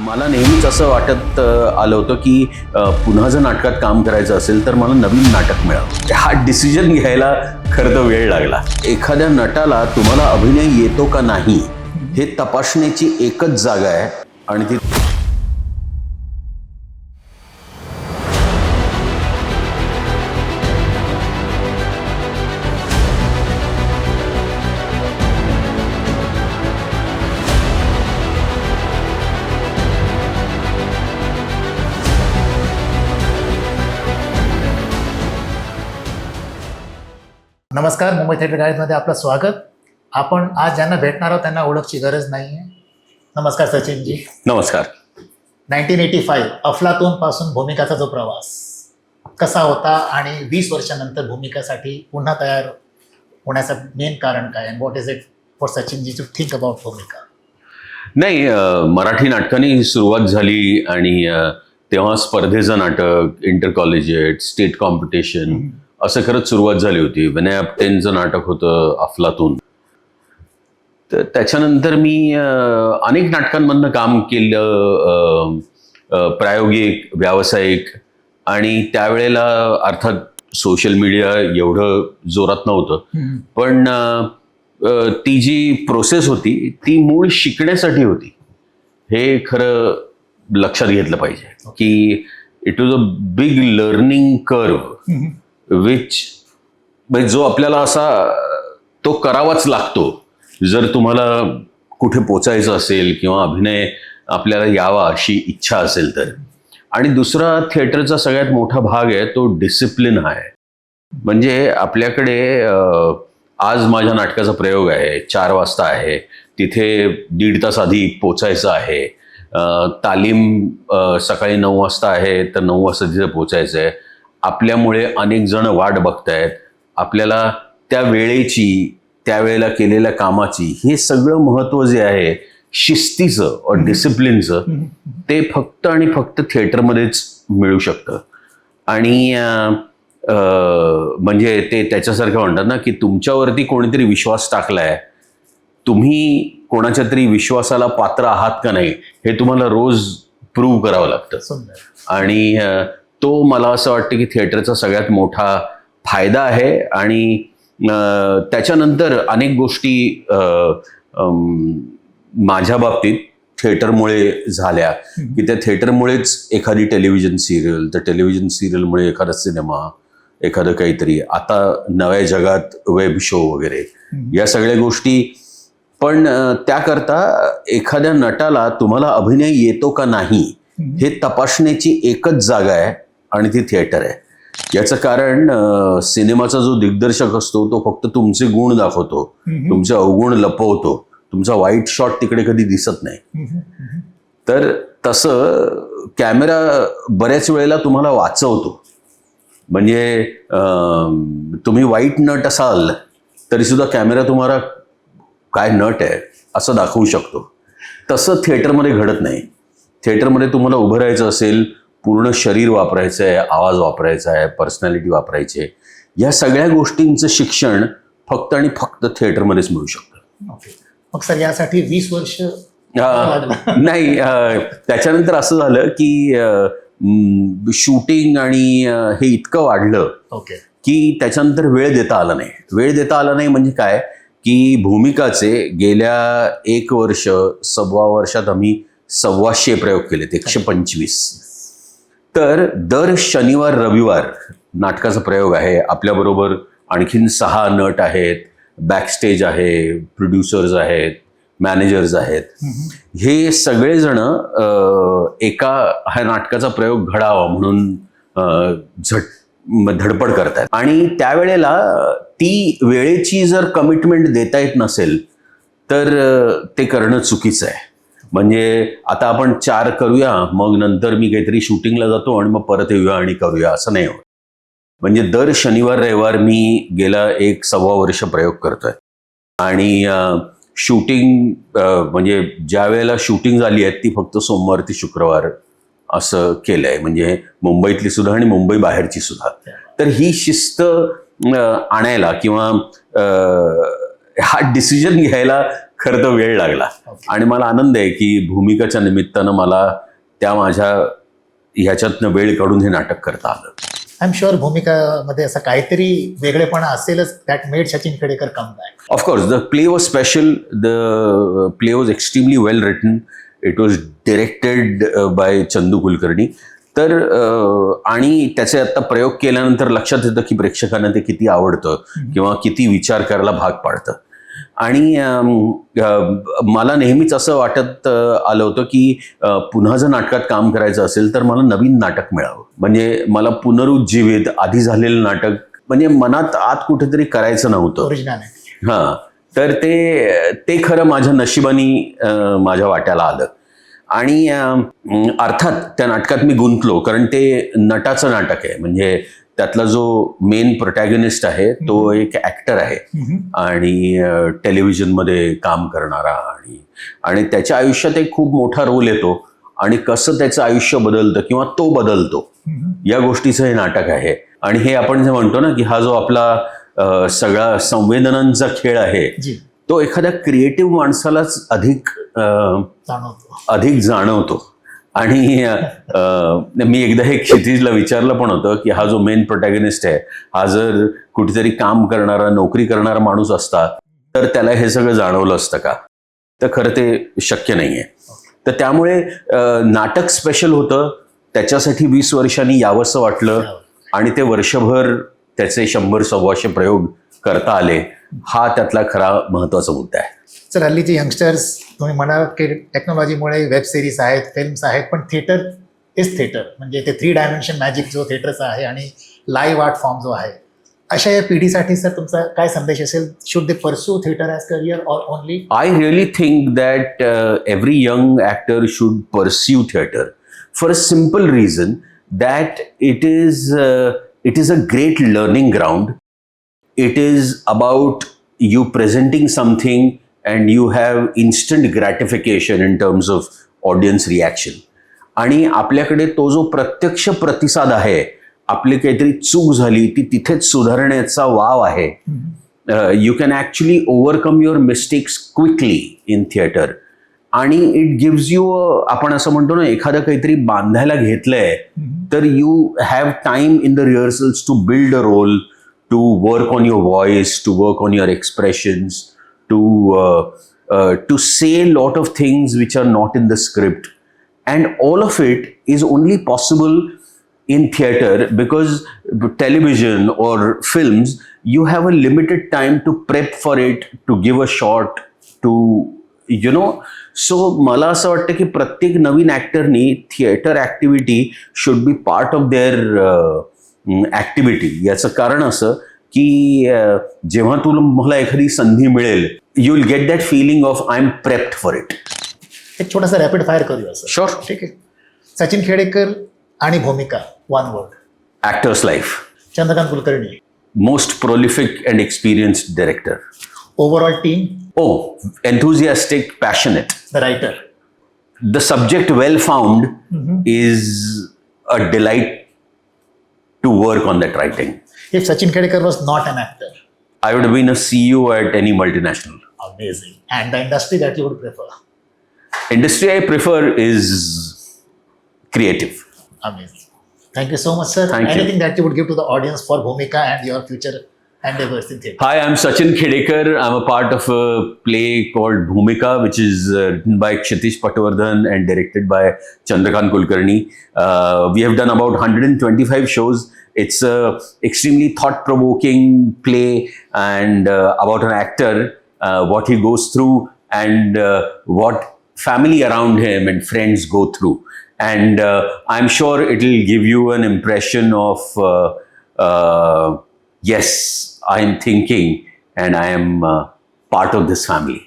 मला नेहमीच असं वाटत आलं होतं की पुन्हा जर नाटकात काम करायचं असेल तर मला नवीन नाटक मिळावं. हा डिसिजन घ्यायला खरं तर वेळ लागला. एखाद्या नटाला तुम्हाला अभिनय येतो का नाही हे तपासण्याची एकच जागा आहे आणि ती नमस्कार. मुंबई थिएटर गाईडमध्ये आपलं स्वागत. आपण आज ज्यांना भेटणार आहोत त्यांना ओळखची गरज नाही आहे. नमस्कार सचिनजी. नमस्कार. 1985 अफलातून पासून भूमिकाचा जो प्रवास कसा होता आणि 20 वर्षानंतर भूमिकासाठी पुन्हा तयार होण्याचं मेन कारण काय, and what is it for सचिनजी टू थिंक अबाउट भूमिका? नाही, मराठी नाटकाने सुरुवात झाली आणि तेव्हा स्पर्धेचं नाटक, इंटर कॉलेजिएट, स्टेट कॉम्पिटिशन असं खरंच सुरुवात झाली होती. विनय आपटेंचं नाटक होतं अफलातून. तर त्याच्यानंतर मी अनेक नाटकांमधनं काम केलं, प्रायोगिक, व्यावसायिक. आणि त्यावेळेला अर्थात सोशल मीडिया एवढं जोरात नव्हतं, पण ती जी प्रोसेस होती ती मूळ शिकण्यासाठी होती हे खरं लक्षात घेतलं पाहिजे की it was a big learning curve which जो आपल्याला असा तो करावाच लागतो जर तुम्हाला कुठे पोचायचं असेल किंवा अभिनय आपल्याला यावा अशी इच्छा असेल तर. आणि दुसरा थिएटरचा सगळ्यात मोठा भाग आहे तो डिसिप्लिन हा आहे. म्हणजे आपल्याकडे आज माझ्या नाटकाचा प्रयोग आहे, 4 वाजता आहे, तिथे 1.5 तास आधी पोचायचं आहे. तालीम सकाळी 9 वाजता आहे तर 9 वाजता तिथे पोचायचं आहे. आपल्यामुळे अनेक जण वाट बघतायत. आपल्याला त्या वेळेची, त्यावेळेला केलेल्या कामाची, हे सगळं महत्त्व जे आहे शिस्तीचं और डिसिप्लिनचं, ते फक्त आणि फक्त थिएटरमध्येच मिळू शकतं. आणि म्हणजे ते त्याच्यासारखं म्हणतात ना की तुमच्यावरती कोणीतरी विश्वास टाकलाय, तुम्ही कोणाच्या तरी विश्वासाला पात्र आहात का नाही हे तुम्हाला रोज प्रूव्ह करावं लागतं. आणि तो मला असं वाटतं की थिएटरचा सगळ्यात मोठा फायदा आहे. आणि त्याच्यानंतर अनेक गोष्टी माझ्या बाबतीत थिएटरमुळे झाल्या की त्या थिएटरमुळेच एखादी टेलिव्हिजन सिरियल, तर टेलिव्हिजन सिरियलमुळे एखादा सिनेमा, एखादं काहीतरी, आता नव्या जगात वेब शो वगैरे, या सगळ्या गोष्टी. पण त्याकरता एखाद्या नटाला तुम्हाला अभिनय येतो का नाही हे तपासण्याची एकच जागा आहे आणि ती थिएटर आहे. याचं कारण सिनेमाचा जो दिग्दर्शक असतो तो फक्त तुमचे गुण दाखवतो, तुमचे अवगुण लपवतो, तुमचा वाईट शॉट तिकडे कधी दिसत नाही. तर तसं कॅमेरा बऱ्याच वेळेला तुम्हाला वाचवतो. म्हणजे तुम्ही वाईट नट असाल तरी सुद्धा कॅमेरा तुम्हाला काय नट आहे असं दाखवू शकतो. तसं थिएटरमध्ये घडत नाही. थिएटरमध्ये तुम्हाला उभं राहायचं असेल, पूर्ण शरीर वापरायचं आहे, आवाज वापरायचा आहे, पर्सनॅलिटी वापरायची आहे. या सगळ्या गोष्टींचं शिक्षण फक्त आणि फक्त थिएटरमध्येच मिळू शकतं. मग सर यासाठी 20 वर्ष नाही, त्याच्यानंतर असं झालं की शूटिंग आणि हे इतकं वाढलं की त्याच्यानंतर वेळ देता आला नाही. वेळ देता आला नाही म्हणजे काय की भूमिकाचे गेल्या 1 वर्ष, 1.25 वर्षात आम्ही 125 प्रयोग केलेत, 125. तर दर शनिवार रविवार नाटकाचा प्रयोग आहे. आपल्याबरोबर आणखीन 6 नट आहेत, बॅकस्टेज आहे, प्रोड्युसर्स आहेत, मॅनेजर्स आहेत. हे सगळेजण एका ह्या नाटकाचा प्रयोग घडावा म्हणून धडपड करतात. आणि त्यावेळेला ती वेळेची जर कमिटमेंट देता येत नसेल तर ते करणं चुकीचं आहे. म्हणजे आता आपण 4 करूया, मग नंतर मी काहीतरी शूटिंगला जातो आणि मग परत येऊया आणि करूया, असं नाही होत. म्हणजे दर शनिवार रविवार मी गेला 1.25 वर्ष प्रयोग करतोय. आणि शूटिंग म्हणजे ज्या वेळेला शूटिंग झाली आहे ती फक्त सोमवार ते शुक्रवार असं केलं आहे. म्हणजे मुंबईतली सुद्धा आणि मुंबई बाहेरची सुद्धा. तर ही शिस्त आणायला किंवा हा डिसिजन घ्यायला खरं तर वेळ लागला. Okay. आणि मला आनंद आहे की भूमिकाच्या निमित्तानं मला त्या माझ्या ह्याच्यातनं वेळ काढून हे नाटक करता आलं. आय एम शुअर भूमिकामध्ये असं काहीतरी वेगळेपणा असेलच that made Sachin Khedekar come back. Of course, the play was special. The play was extremely well written. It was directed by Chandu Kulkarni. तर आणि त्याचे आता प्रयोग केल्यानंतर लक्षात येतं की प्रेक्षकांना ते किती आवडतं किंवा किती विचार करायला भाग पाडतं. आणि मला नेहमीच असं वाटत आलं होतं की पुन्हा जर नाटकात काम करायचं असेल तर मला नवीन नाटक मिळावं. म्हणजे मला पुनरुज्जीवित आधी झालेलं नाटक म्हणजे मनात आत कुठेतरी करायचं नव्हतं. ओरिजिनॅलिटी. हां, तर ते खरं माझ्या नशिबानी माझ्या वाट्याला आलं. आणि अर्थात त्या नाटकात मी गुंतलो कारण ते नटाचं नाटक आहे. म्हणजे त्यातला जो मेन प्रोटॅगनिस्ट आहे तो एक ॲक्टर आहे आणि टेलिव्हिजनमध्ये काम करणारा आणि त्याच्या आयुष्यात एक खूप मोठा रोल येतो आणि कसं त्याचं आयुष्य बदलतं किंवा तो बदलतो या गोष्टीचं हे नाटक आहे. आणि हे आपण जे म्हणतो ना की हा जो आपला सगळा संवेदनांचा खेळ आहे तो एखाद्या क्रिएटिव्ह माणसालाच अधिक जाणवतो. आणि मी एकदा हे क्षितिजला विचारलं पण होतं की हा जो मेन प्रोटॅगनिस्ट आहे हा जर कुठेतरी काम करणारा नोकरी करणारा माणूस असता तर त्याला हे सगळं जाणवलं असतं का. तर खरं ते शक्य नाही आहे. तर त्यामुळे नाटक स्पेशल होतं. त्याच्यासाठी 20 वर्षांनी यावंसं वाटलं आणि ते वर्षभर त्याचे 100-125 प्रयोग करता आले. हा त्यातला खरा महत्वाचा मुद्दा आहे. सर हल्लीचे यंगस्टर्स तुम्ही म्हणाल की टेक्नॉलॉजीमुळे वेब सिरीज आहेत, फिल्म्स आहेत, पण थिएटर इज थिएटर. म्हणजे ते 3 डायमेन्शन मॅजिक जो थिएटरचा आहे आणि लाईव्ह आर्ट फॉर्म जो आहे अशा या पिढीसाठी सर तुमचा काय संदेश असेल? Should they pursue theatre as career or only? I really think that every young actor should pursue theatre for a simple reason that it is a great learning ground. It is about you presenting something and you have instant gratification in terms of audience reaction. आणि आपल्याकडे तो जो प्रत्यक्ष प्रतिसाद आहे, आपली काहीतरी चूक झाली ती तिथेच सुधारण्याचा वाव आहे. You can actually overcome your mistakes quickly in theatre. आणि इट गिव्ज यू आपण असं म्हणतो ना एखादं काहीतरी बांधायला घेतलंय तर you have time in the rehearsals to build a role, to work on your voice, to work on your expressions, to say a lot of things which are not in the script. And all of it is only possible in theater because television or films, you have a limited time to prep for it, to give a shot, to, you know. So मला असं वाटतं की प्रत्येक नवीन ॲक्टरनी theatre activity should be part of their activity. याचं कारण असं की जेव्हा तुला मला एखादी संधी मिळेल you will get that feeling of I am prepped for it. एक छोटासा रॅपिड फायर करूया सर. शुअर. ठीक आहे. सचिन खेडेकर आणि भूमिका, one word. Actor's life. Chandrakant Kulkarni. Most prolific and experienced director. Overall team. Enthusiastic, passionate. The writer. The subject well found is a delight to work on that writing. If Sachin Khedekar was not an actor, I would have been a CEO at any multinational. Amazing. And the industry that you would prefer? Industry I prefer is creative. Amazing. Thank you so much, sir. Thank you. Anything that you would give to the audience for Bhumika and your future endeavors in theatre? Hi, I'm Sachin Khedekar. I'm a part of a play called Bhumika, which is written by Kshitiz Patwardhan and directed by Chandrakant Kulkarni. We have done about 125 shows. It's a extremely thought-provoking play and about an actor, what he goes through and what family around him and friends go through. And I'm sure it will give you an impression of yes, I am thinking and I am part of this family.